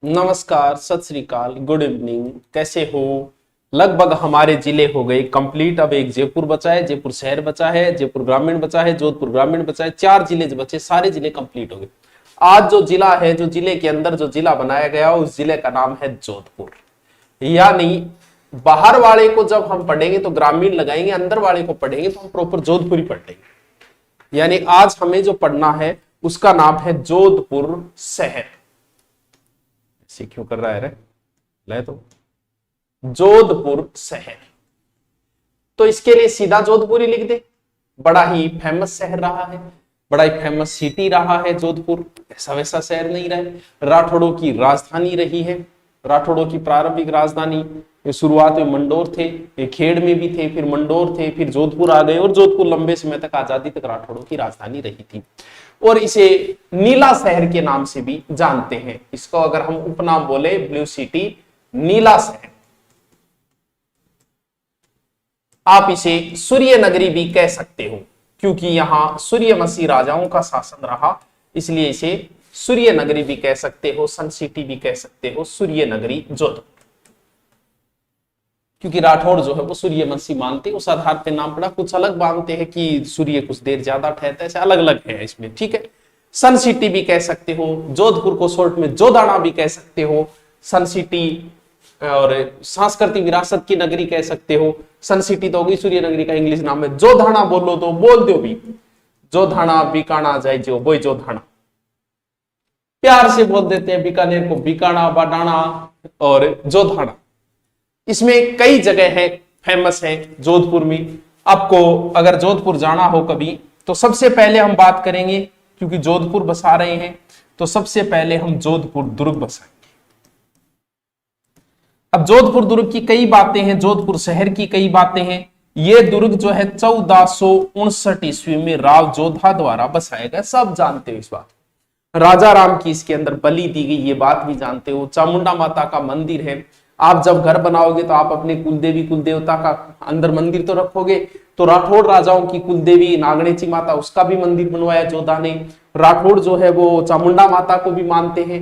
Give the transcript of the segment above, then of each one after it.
नमस्कार, सत श्री अकाल, गुड इवनिंग। कैसे हो? लगभग हमारे जिले हो गए कंप्लीट। अब एक जयपुर बचा है, जयपुर शहर बचा है, जयपुर ग्रामीण बचा है, जोधपुर ग्रामीण बचा है। 4 जिले जो बचे, सारे जिले कंप्लीट हो गए। आज जो जिला है, जो जिले के अंदर जो जिला बनाया गया, उस जिले का नाम है जोधपुर। यानी बाहर वाले को जब हम पढ़ेंगे तो ग्रामीण लगाएंगे, अंदर वाले को पढ़ेंगे तो हम प्रॉपर जोधपुर ही पढ़ेंगे। यानी आज हमें जो पढ़ना है उसका नाम है जोधपुर शहर। ऐसे क्यों कर रहा है रे? ले तो जोधपुर शहर। तो इसके लिए सीधा जोधपुर ही लिख दे। बड़ा ही फेमस शहर रहा है, बड़ा ही फेमस सिटी रहा है जोधपुर। ऐसा वैसा शहर नहीं रहा। राठौड़ों की राजधानी रही है। राठौड़ों की प्रारंभिक राजधानी शुरुआत में मंडोर थे, ये खेड़ में भी थे, फिर मंडोर थे, फिर जोधपुर आ गए और जोधपुर लंबे समय तक, आजादी तक राठौड़ों की राजधानी रही थी। और इसे नीला शहर के नाम से भी जानते हैं। इसको अगर हम उपनाम बोले, ब्लू सिटी, नीला शहर। आप इसे सूर्य नगरी भी कह सकते हो, क्योंकि यहां सूर्यवंशी राजाओं का शासन रहा, इसलिए इसे सूर्य नगरी भी कह सकते हो, सन सिटी भी कह सकते हो, सूर्य नगरी जोधपुर। क्योंकि राठौड़ जो है वो सूर्यवंशी मानते हैं, उस आधार पे नाम पड़ा। कुछ अलग मानते हैं कि सूर्य कुछ देर ज्यादा ठहरता है, ऐसे अलग अलग है इसमें, ठीक है। सन सिटी भी कह सकते हो, जोधपुर को शॉर्ट में जोधाना भी कह सकते हो, सन सिटी, और सांस्कृतिक विरासत की नगरी कह सकते हो। सन सिटी तो होगी, सूर्य नगरी का इंग्लिश नाम है। जोधाना बोलो तो बोल दो भी, जोधाना, बीकाना जाए जो बोई जोधाना, प्यार से बोल देते हैं बीकानेर को बीकाना, बाडाना और जोधाना। इसमें कई जगह है, फेमस है जोधपुर में। आपको अगर जोधपुर जाना हो कभी, तो सबसे पहले हम बात करेंगे, क्योंकि जोधपुर बसा रहे हैं, तो सबसे पहले हम जोधपुर दुर्ग बसाएंगे। अब जोधपुर दुर्ग की कई बातें हैं, जोधपुर शहर की कई बातें हैं। ये दुर्ग जो है 1459 ईस्वी में राव जोधा द्वारा बसाया गया, सब जानते हो इस बात। राजा राम की इसके अंदर बलि दी गई, ये बात भी जानते हो। चामुंडा माता का मंदिर है। आप जब घर बनाओगे तो आप अपने कुलदेवी कुलदेवता का अंदर मंदिर तो रखोगे, तो राठौड़ राजाओं की कुलदेवी नागणेची माता, उसका भी मंदिर बनवाया जोधा ने। राठौड़ जो है वो चामुंडा माता को भी मानते हैं,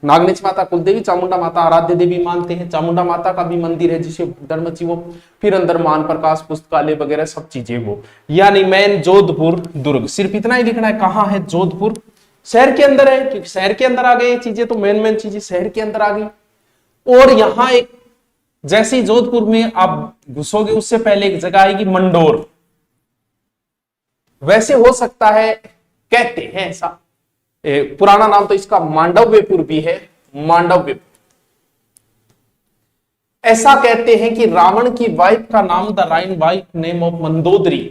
नागणेची माता कुलदेवी, चामुंडा माता आराध्य देवी मानते हैं। चामुंडा माता का भी मंदिर है जिसे धर्मची वो, फिर अंदर मान प्रकाश पुस्तकालय वगैरह सब चीजें वो। यानी मेन जोधपुर दुर्ग, सिर्फ इतना ही लिखना है। कहाँ है? जोधपुर शहर के अंदर है, क्योंकि शहर के अंदर आ गई चीजें, तो मेन चीजें शहर के अंदर आ गई। और यहां एक, जैसे ही जोधपुर में आप घुसोगे उससे पहले एक जगह आएगी मंडोर। वैसे हो सकता है, कहते हैं ऐसा, पुराना नाम तो इसका मांडव्यपुर भी है, मांडव्यपुर। ऐसा कहते हैं कि रावण की वाइफ का नाम, द राइन वाइफ नेम ऑफ मंदोदरी,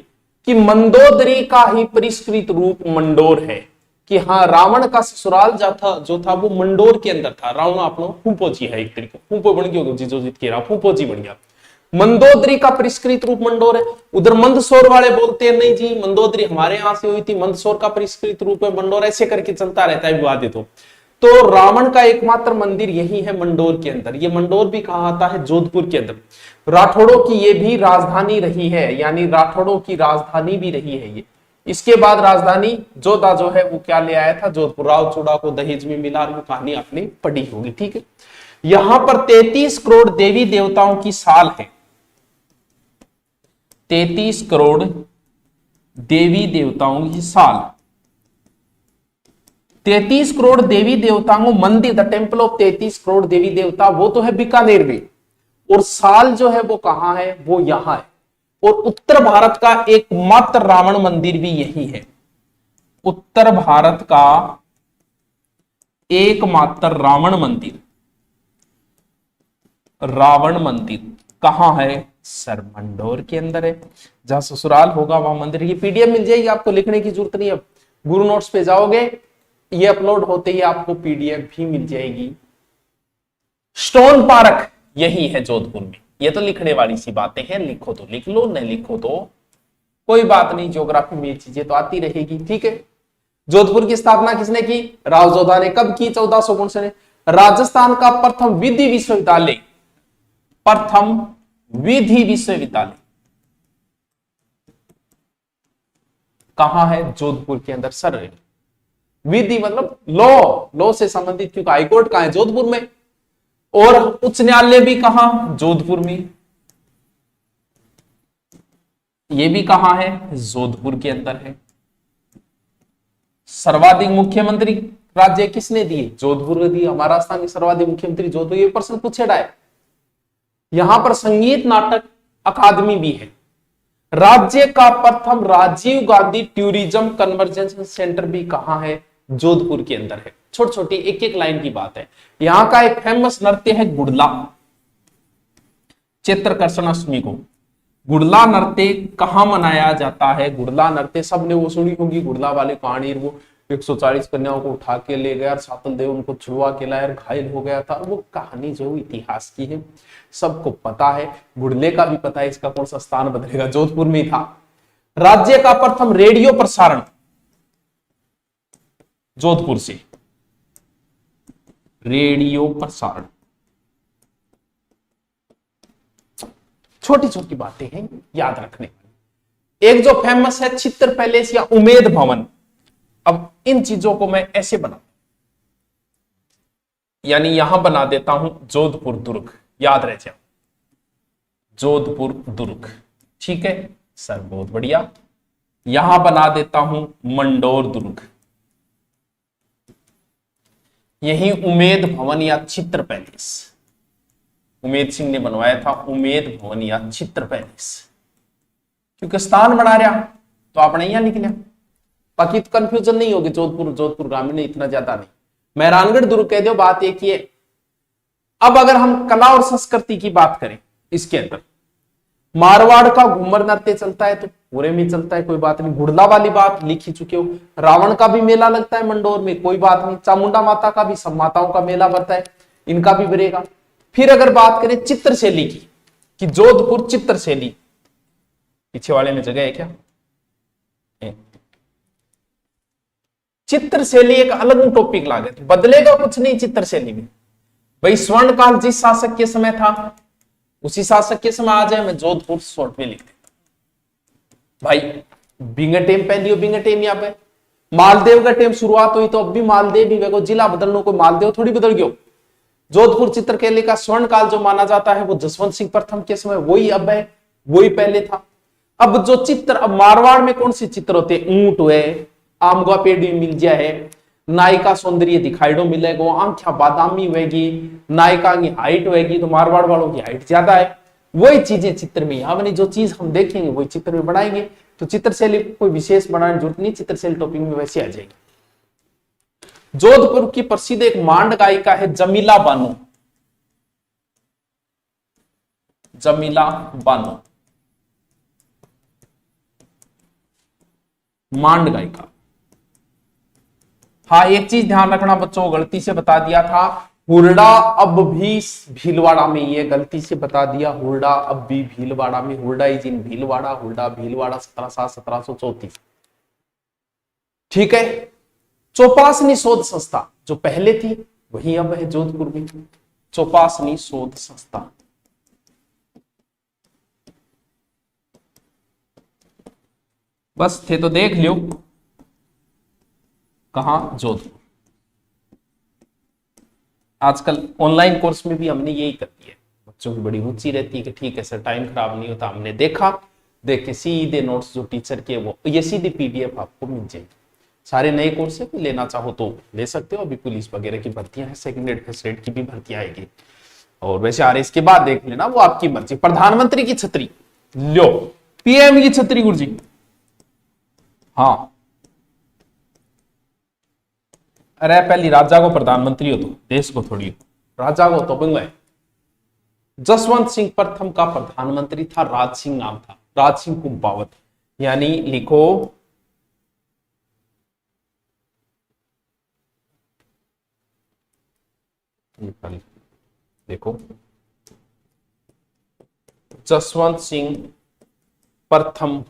कि मंदोदरी का ही परिष्कृत रूप मंडोर है। कि हाँ, रावण का ससुराल जो था वो मंडोर के अंदर था। रावण अपनो फूफोजी है, एक तरीके फूफो बन गया, जीजो जीत के फूफोजी बन गया। मंदोदरी का परिष्कृत रूप मंडोर है। उधर मंदसौर वाले बोलते हैं नहीं जी, मंदोदरी हमारे यहां से हुई थी, मंदसौर का परिष्कृत रूप है मंडोर। ऐसे करके चलता रहता है विवादित हो। तो रावण का एकमात्र मंदिर यही है मंडोर के अंदर। ये मंडोर भी कहा आता है? जोधपुर के अंदर। राठौड़ों की ये भी राजधानी रही है, यानी राठौड़ों की राजधानी भी रही है ये। इसके बाद राजधानी जोधा जो है वो क्या ले आया था? जोधपुर। राव चूड़ा को दहेज में मिला, वो कहानी आपने पढ़ी होगी, ठीक है। यहां पर 33 करोड़ देवी देवताओं की साल है। 33 करोड़ देवी देवताओं की साल, 33 करोड़ देवी देवताओं मंदिर, द टेम्पल ऑफ 33 करोड़ देवी देवता, वो तो है बीकानेर में। और साल जो है वो कहां है? वो यहां है। और उत्तर भारत का एकमात्र रावण मंदिर भी यही है। उत्तर भारत का एकमात्र रावण मंदिर, रावण मंदिर कहां है? सर मंडोर के अंदर है। जहां ससुराल होगा वहां मंदिर। ये पीडीएफ मिल जाएगी, आपको लिखने की जरूरत नहीं। अब गुरु नोट्स पे जाओगे, ये अपलोड होते ही आपको पीडीएफ भी मिल जाएगी। स्टोन पार्क यही है जोधपुर में। ये तो लिखने वाली सी बातें हैं, लिखो तो लिख लो, नहीं लिखो तो कोई बात नहीं, ज्योग्राफी में ये चीजें तो आती रहेगी, ठीक है। जोधपुर की स्थापना किसने की? राव जोधा ने। कब की? 1459 में। राजस्थान का प्रथम विधि विश्वविद्यालय, प्रथम विधि विश्वविद्यालय कहां है? जोधपुर के अंदर। सर विधि मतलब लॉ, लॉ से संबंधित, क्योंकि हाईकोर्ट कहां है? जोधपुर में। और उच्च न्यायालय भी कहां? जोधपुर में। ये भी कहां है? जोधपुर के अंदर है। सर्वाधिक मुख्यमंत्री राज्य किसने दिए? जोधपुर ने दिए। हमारा राजस्थान के सर्वाधिक मुख्यमंत्री जोधपुर। ये प्रश्न पूछेड़ा है। यहां पर संगीत नाटक अकादमी भी है। राज्य का प्रथम राजीव गांधी टूरिज्म कन्वर्जेंशन सेंटर भी कहां है? जोधपुर के अंदर है। छोटी छोटी एक एक लाइन की बात है। यहां का एक फेमस नृत्य है गुड़ला, चित्रकर्षण अष्टमी को। गुड़ला नृत्य कहां मनाया जाता है? गुड़ला नृत्य सबने वो सुनी होगी, गुड़ला वाली कहानी। वो 140 कन्याओं को उठा के ले गया, सातल देव उनको छुड़वा के लाया, घायल हो गया था। वो कहानी जो इतिहास की है सबको पता है। गुड़ले का भी पता है, इसका कौन सा स्थान बदलेगा? जोधपुर में ही था। राज्य का प्रथम रेडियो प्रसारण जोधपुर से, रेडियो प्रसारण। छोटी छोटी बातें हैं याद रखने वाली। एक जो फेमस है चित्र पैलेस या उमेद भवन। अब इन चीजों को मैं ऐसे बना, यानी यहां बना देता हूं जोधपुर दुर्ग, याद रह जाओ, जोधपुर दुर्ग। ठीक है सर, बहुत बढ़िया। यहां बना देता हूं मंडोर दुर्ग। यही उमेद भवन या चित्र पैलेस, उमेद सिंह ने बनवाया था उमेद भवन या चित्र पैलेस। क्योंकि स्थान बना रहा तो आपने यहां लिख लिया, बाकी तो कंफ्यूजन नहीं होगी। जोधपुर, जोधपुर ग्रामीण इतना ज्यादा नहीं। मेहरानगढ़ दुर्ग कह दो, बात एक ही है। अब अगर हम कला और संस्कृति की बात करें, इसके अंदर मारवाड़ का घूमर नृत्य चलता है तो पूरे में चलता है, कोई बात नहीं। गुड़ला वाली बात लिख ही चुके हो। रावण का भी मेला लगता है मंडोर में, कोई बात नहीं। चामुंडा माता का भी, सब माताओं का मेला बढ़ता है, इनका भी बनेगा। फिर अगर बात करें चित्रशैली की, कि जोधपुर चित्रशैली, पीछे वाले में जगह है क्या? चित्रशैली एक अलग टॉपिक लागे, तो बदलेगा कुछ नहीं चित्रशैली में। भाई स्वर्ण काल जिस शासक के समय था उसी शासक के समय आ जाए, मैं जोधपुर शॉर्ट में लिख देता। भाई बिंग टेम पहली हो, बिंग टेम यहाँ पे मालदेव का टेम शुरुआत हुई, तो अब भी मालदेव ही है, जिला बदलने को मालदेव थोड़ी बदल गयो। जोधपुर चित्रकला का स्वर्ण काल जो माना जाता है वो जसवंत सिंह प्रथम के समय, वही अब है, वही पहले था। अब जो चित्र, अब मारवाड़ में कौन से चित्र होते हैं? ऊंट है, आमगा पेड़ मिल जाए है, नायिका सौंदर्य दिखाईडो मिलेगा, आंख्या बादामी होगी, नायिका की हाइट होगी, तो मारवाड़ वालों की हाइट ज्यादा है। वही चीजें चित्र में यहाँ बनी, जो चीज हम देखेंगे वही चित्र में बनाएंगे। तो चित्रशैली कोई विशेष बनाने की जरूरत नहीं, चित्रशैली टॉपिक में वैसे आ जाएगी। जोधपुर की प्रसिद्ध एक मांड गायिका है जमीला बानो, जमीला बानो, मांड गायिका। हाँ एक चीज ध्यान रखना बच्चों, गलती से बता दिया था, हुरडा अब भी भीलवाड़ा में, ये गलती से बता दिया, हुरडा अब भी भीलवाड़ा में। हुरडा इज इन भीलवाड़ा, हुरडा भीलवाड़ा 1734। ठीक है। चौपासनी शोध संस्था जो पहले थी वही अब है जोधपुर में, चौपासनी शोध संस्था। बस थे तो देख लियो, कहां? जोधपुर। आजकल ऑनलाइन कोर्स में भी हमने यही करती है, बच्चों की बड़ी रुचि रहती है कि ठीक है सर टाइम खराब नहीं होता, हमने देखा, देख के सीधे नोट्स जो टीचर के वो ये सीधे पीडीएफ आपको मिल जाएगी। सारे नए कोर्स है, लेना चाहो तो ले सकते हो। अभी पुलिस वगैरह की भर्तियां हैं, सेकंड ग्रेड फर्स्ट ग्रेड की भी भर्तियां आएगी। और वैसे आ रहे इसके बाद देख लेना, वो आपकी मर्जी। प्रधानमंत्री की छतरी लो, पीएम की छतरी गुरुजी। हाँ अरे पहली राजा को प्रधानमंत्री हो तो देश को थोड़ी हो, राजा को तो बंग है। जसवंत सिंह प्रथम का प्रधानमंत्री था, राज सिंह नाम था, राज सिंह कुंपावत। यानी लिखो देखो, जसवंत सिंह प्रथम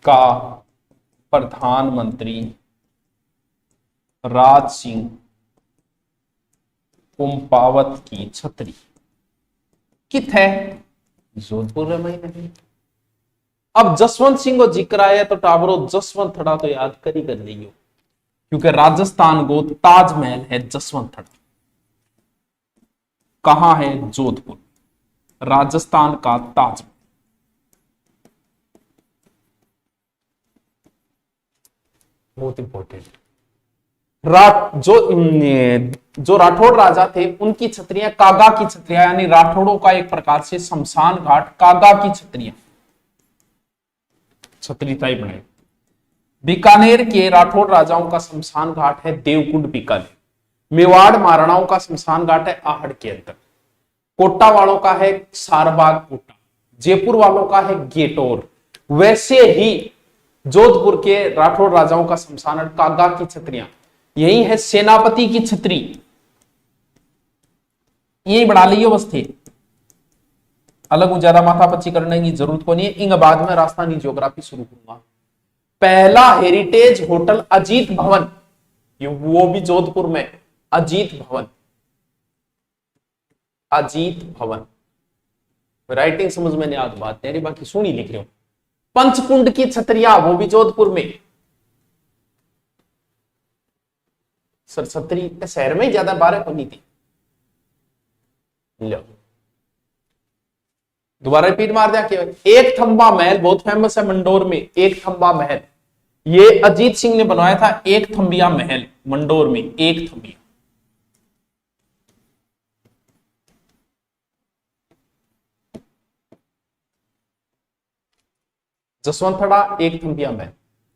का प्रधानमंत्री राज सिंह कुंपावत की छतरी कित है? जोधपुर में नहीं। अब जसवंत सिंह को जिक्र आया तो टाबरो जसवंत थड़ा तो याद कर ही कर लियो, क्योंकि राजस्थान को ताजमहल है जसवंत थड़ा। कहां है? जोधपुर, राजस्थान का ताजमहल। बहुत इंपॉर्टेंट। जो राठौड़ राजा थे उनकी छत्रियां कागा की छत्रियां, यानी राठौड़ों का एक प्रकार से शमशान घाट कागा की छत्रियां, छतरी टाइप बनाई। बीकानेर के राठौड़ राजाओं का शमशान घाट है देवकुंड बीकानेर। मेवाड़ महाराणाओं का शमशान घाट है आहड़ के अंदर। कोटा वालों का है सारबाग कोटा। जयपुर वालों का है गेटोर। वैसे ही जोधपुर के राठौड़ राजाओं का शमशान घाट कागा की छत्रियां, यही है सेनापति की छतरी, यही बढ़ा लियो बस थे, अलग ज्यादा माथापच्ची करने की जरूरत को नहीं है। इंग बाद में राजस्थानी ज्योग्राफी शुरू करूंगा। पहला हेरिटेज होटल अजीत भवन, वो भी जोधपुर में, अजीत भवन, अजीत भवन। राइटिंग समझ में नहीं आ बात तेरी, बाकी सुनी लिख रहे हो। पंचकुंड की छतरिया, वो भी जोधपुर में। सर छतरी शहर में ही ज्यादा, 12 को नहीं थी। लो दोबारा रिपीट मार दिया कि एक थंबा महल बहुत फेमस है मंडोर में, एक थंबा महल, ये अजीत सिंह ने बनवाया था। एक थंबिया महल मंडोर में, एक थंबिया। जसवंतड़ा एक थंबिया महल।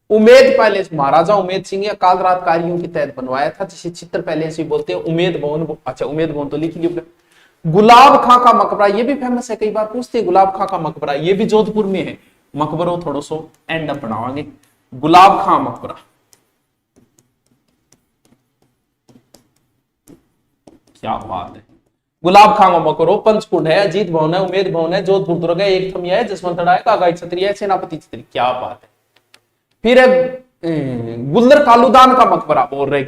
उमेद पैलेस महाराजा उमेद सिंह या काल रात कार्यों के तहत बनवाया था, जिसे चित्र पैलेस भी बोलते हैं। उमेद भवन, अच्छा उमेद भवन तो लिख लिया। गुलाब खां का मकबरा, ये भी फेमस है, कई बार पूछते हैं गुलाब खां का मकबरा, ये भी जोधपुर में है। मकबरों थोड़ा सो एंड अप बनावांगे। गुलाब खां मकबरा, क्या बात है। गुलाब खां का मकबरा, पंचकुंड है, अजीत भवन है, उमेद भवन है, जोधपुर दुर्ग है, एक थमिया है, जसवंतड़ा है, कागाई छतरी है, सेनापति छतरी, क्या बात है। फिर गुल्लर कालूदान का मकबरा बोल रहे,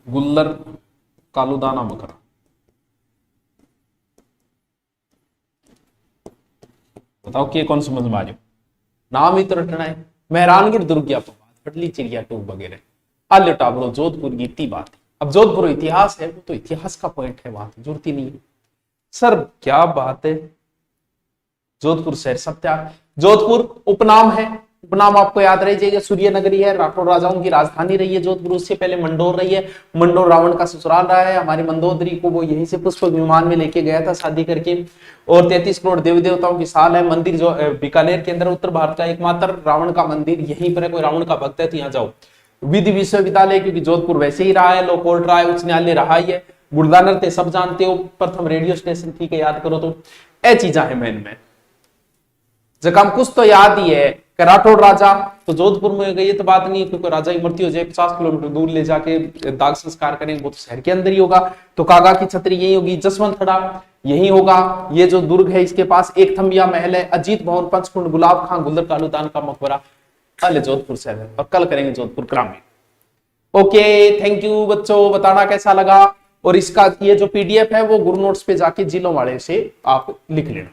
गुल्लर कालूदाना मकबरा, बताओ कि कौन समझ में आ रही? नाम ही तो रटना है। मेहरानगढ़ दुर्ग या पटली चिड़िया टूब वगैरह। आल्यो टाबरो जोधपुर की इतनी बात है। अब जोधपुर इतिहास है, वो तो इतिहास का पॉइंट है, वहां जरूरत ही नहीं है। सर क्या बात है। जोधपुर शहर सत्याग, जोधपुर उपनाम है, उपनाम आपको याद रह जाएगा। सूर्य नगरी है, राठौर राजाओं की राजधानी रही है जोधपुर, उससे पहले मंडोर रही है। मंडोर रावण का ससुराल रहा है। हमारी मंदोदरी को वो यहीं से पुष्प विमान में लेके गया था शादी करके। और 33 करोड़ देवी देवताओं की साल है। मंदिर जो बीकानेर के अंदर, उत्तर भारत का एकमात्र रावण का मंदिर यहीं पर है। कोई रावण का भक्त है तो यहाँ जाओ। विधि विश्वविद्यालय, क्योंकि जोधपुर वैसे ही रहा है, लो कोर्ट रहा है, उच्च न्यायालय रहा ही है। गुड़दानर थे, सब जानते हो। प्रथम रेडियो स्टेशन, ठीक है, याद करो तो ए चीजा है मैन में। जब कुछ तो याद ही है कि राठौड़ राजा तो जोधपुर में गई, तो बात नहीं है, क्योंकि राजा की मृत्यु हो जाए 50 किलोमीटर दूर ले जाके दाग संस्कार करेंगे, वो तो शहर के अंदर ही होगा। तो कागा की छतरी यही होगी, जसवंतड़ा यही होगा। ये जो दुर्ग है इसके पास एक थंबिया महल है, अजीत भवन, पंचकुंड, गुलाब खां, गुल्लर कालूदान का मकबरा, अल जोधपुर शहर है। और कल करेंगे जोधपुर ग्रामीण। ओके, थैंक यू बच्चों, बताना कैसा लगा। और इसका ये जो पीडीएफ है वो गुरु नोट्स पे जाके जिलों वाले से आप लिख लेना।